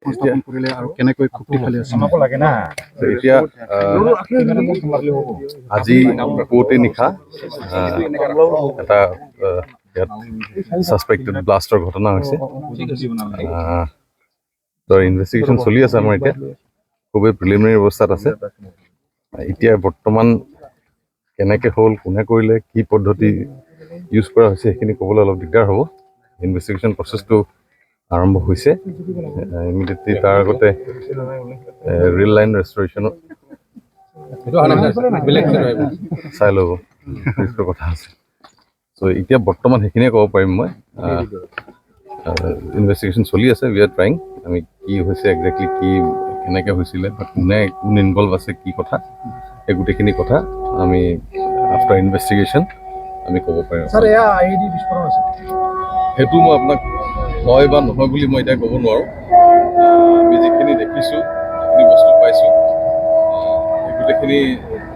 স্থাপন কৰিলে আৰু কেনেকৈ শক্তিশালী আছে এতিয়া আজি পুৱতি নিশা এটা ইয়াত ছাছপেক্টেড ব্লাষ্টৰ ঘটনা হৈছে ইনভেষ্টিগেশ্যন চলি আছে আমাৰ এতিয়া খুবেই প্ৰিলিমিনাৰী অৱস্থাত আছে এতিয়া বৰ্তমান কেনেকৈ হ'ল কোনে কৰিলে কি পদ্ধতি ইউজ কৰা হৈছে সেইখিনি ক'বলৈ অলপ দিগদাৰ হ'ব ইনভেষ্টিগেশ্যন প্ৰচেছটো আৰম্ভ হৈছে ইমিডিয়েটলি তাৰ আগতে ৰেল লাইন ৰেষ্টৰেশ্যনত চাই ল'ব সেইটো কথা আছে চ' এতিয়া বৰ্তমান সেইখিনিয়ে ক'ব পাৰিম মই ইনভেষ্টিগেশ্যন চলি আছে উই আৰ ট্ৰাইং আমি কি হৈছে একজেক্টলি কি কেনেকৈ হৈছিলে বা কোন ইনভলভ আছে কি কথা এই গোটেইখিনি কথা আমি আফটাৰ ইনভেষ্টিগেশ্যন আমি ক'ব পাৰিম সেইটো মই আপোনাক হয় বা নহয় বুলি মই এতিয়া ক'ব নোৱাৰোঁ আমি যিখিনি দেখিছোঁ যিখিনি বস্তু পাইছোঁ এই গোটেইখিনি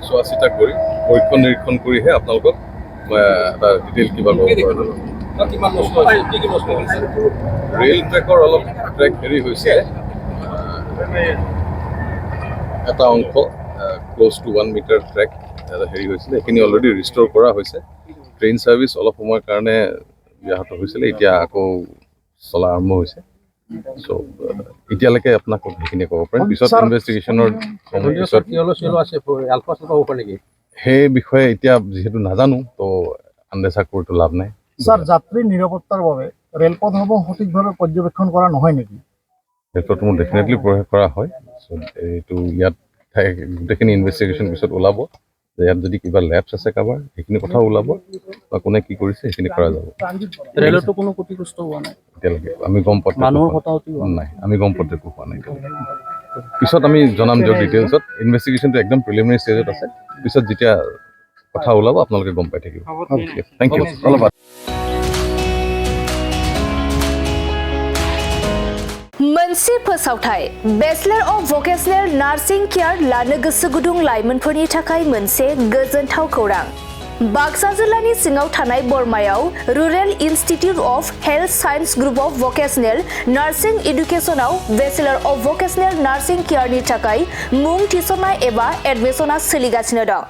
চোৱা চিতা কৰি পৰীক্ষণ নিৰীক্ষণ কৰিহে আপোনালোকক মই এটা ডিটেইল কিবা ক'ব পাৰোঁ ৰেল ট্ৰেকৰ অলপ ট্ৰেক হেৰি হৈছে এটা অংশ ক্ল'জ টু 1 মিটাৰ ট্ৰেক হেৰি হৈছিলে সেইখিনি অলৰেডি ৰিষ্ট'ৰ কৰা হৈছে ট্ৰেইন ছাৰ্ভিচ অলপ সময়ৰ কাৰণে ব্যাহত হৈছিলে এতিয়া আকৌ চলা আৰম্ভ হৈছে চ' এতিয়ালৈকে আপোনাক সেইখিনি ক'ব পাৰিম পিছত ইনভেষ্টিগেশ্যনৰ সেই বিষয়ে এতিয়া যিহেতু নাজানো তো আন্দেচা কৰিতো লাভ নাই স্যাৰ যাত্ৰীৰ নিৰাপত্তাৰ বাবে ৰেলপথসমূহ সঠিকভাৱে পৰ্যবেক্ষণ কৰা নহয় নেকি ক্ষেত্ৰত মোৰ ডেফিনেটলি প্ৰয়াস কৰা হয় চ' এইটো ইয়াত গোটেইখিনি ইনভেষ্টিগেশ্যন পিছত ওলাব যে ইয়াত যদি কিবা লেপছ আছে কাৰোবাৰ সেইখিনি কথাও ওলাব বা কোনে কি কৰিছে সেইখিনি কৰা যাব ৰেলতো কোনো ক্ষতিগ্ৰস্ত হোৱা নাই এতিয়ালৈকে আমি গম পোৱা নাই আমি গম পোৱা একো হোৱা নাই পিছত আমি জনাম দিয়ক ডিটেইলছত ইনভেষ্টিগেশ্যনটো একদম প্ৰিলিমিনাৰী ষ্টেজত আছে পিছত যেতিয়া কথা ওলাব আপোনালোকে গম পাই থাকিব থেংক ইউ ধন্যবাদ मोनसे फोसावथाय bachelor of vocational nursing care लानो गोसो गुदुं लाइमोनफोरनि थाखाय मोनसे गोजोनथाव खौरां बाक्सा जिल्लानि सिङाव थानाय बरमायाव rural institute of health science group of vocational nursing एडुकेशनाव बेचलर अफ भकेशनेल नार्सिं केयारनि थाखाय मुं थिसननाय एबा एडमिशना सोलिगासिनो दं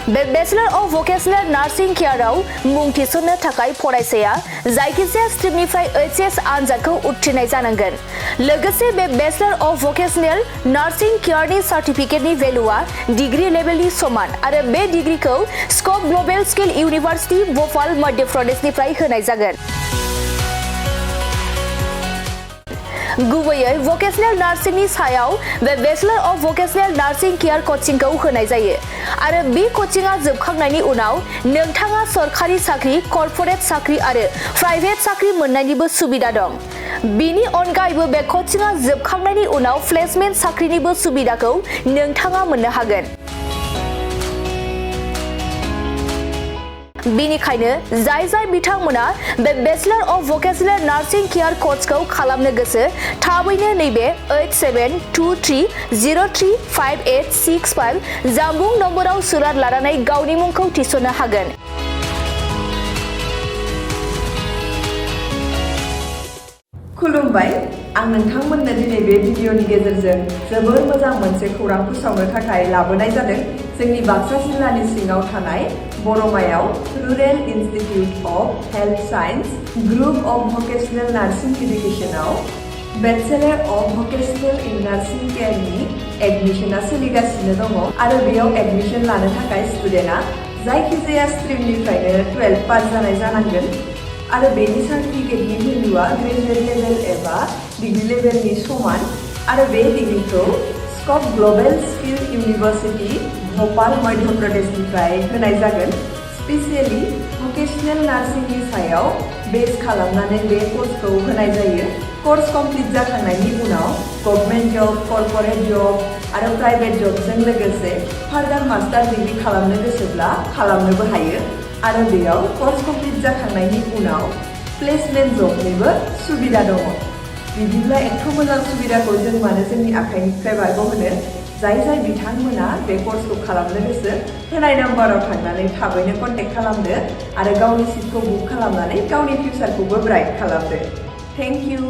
बेचलर अफ भकेशनेल नार्सिं केयाराव मुं थिसननो थाखाय फरायसाया जायखिजाया स्ट्रिमनिफ्राय एचएस आनजादखौ उथ्रिनाय जानांगोन लोगोसे बे bachelor of vocational nursing केयारनि सार्टिफिकेटनि भेलुआ degree लेभेलनि समान आरो बे डिग्रीखौ स्कप ग्लोबल स्किल इउनिभार्सिटी भोपाल मध्य प्रदेशनिफ्राय होनाय जागोन गुबैयै भकेशनेल नार्सिंनि सायाव बे bachelor of vocational nursing care कोचिंखौ होनाय जायो आरो बे कोचिंआ जोबखांनायनि उनाव नोंथाङा सरकारि साख्रि कर्परेट साख्रि आरो प्राइभेट साख्रि मोननायनिबो सुबिदा दं बिनि अनगायैबो बे कोचिंआ जोबखांनायनि उनाव प्लेसमेन्ट साख्रिनिबो सुबिदाखौ नोंथाङा मोननो हागोन बेनिखायनो जाय बिथांमोना बे bachelor of vocational nursing care कोर्सखौ खालामनो गोसो थाबैनो नैबे 8723035865 जानबुं नम्बराव सुलाद लानानै गावनि मुंखौ थिसननो हागोन खुलुमबाय आं नोंथांमोननो दिनै बे भिडिअनि गेजेरजों जोबोर मोजां मोनसे खौरां फोसावनो थाखाय लाबोनाय जादों जोंनि बाक्सा जिल्लानि सिङाव थानाय बरमायाव rural institute of health science group of vocational nursing एडुकेशनाव bachelor of vocational in nursing केयारनि एडमिशना सोलिगासिनो दङ आरो बेयाव एडमिशन लानो थाखाय स्टुडेन्टआ जायखिजाया स्ट्रिमनिफ्रायनो 12 पास जानाय जानांगोन आरो बेनि सार्टिफिकेटनि भेलुआ ग्रेजुवेट लेभेल एबा डिग्री लेभेलनि समान आरो बे डिग्रीखौ स्कप ग्लोबल स्किल इउनिभार्सिटी भोपाल मध्य प्रदेशनिफ्राय होनाय जागोन स्पेसियली भकेशनेल नार्सिंनि सायाव बेस खालामनानै बे कोर्सखौ होनाय जायो कोर्स कमप्लिट जाखांनायनि उनाव गभर्नमेन्ट जब कर्परेट जब आरो प्राइभेट जबजों लोगोसे फार्दार मास्टार डिग्री खालामनो गोसोब्ला खालामनोबो हायो आरो बेयाव कोर्स कमप्लिट जाखांनायनि उनाव प्लेसमेन्ट जबनिबो सुबिदा दङ बिदिब्ला एथ' मोजां सुबिदाखौ जों मानो जोंनि आखाइनिफ्राय बारग'होनो जाय जाय बिथांमोना बे कर्सखौ खालामनो गोसो होनाय नाम्बाराव थांनानै थाबैनो कन्टेक्ट खालामदो आरो गावनि सिटखौ बुक खालामनानै गावनि फिउचारखौबो ब्राइट खालामदो। Thank you.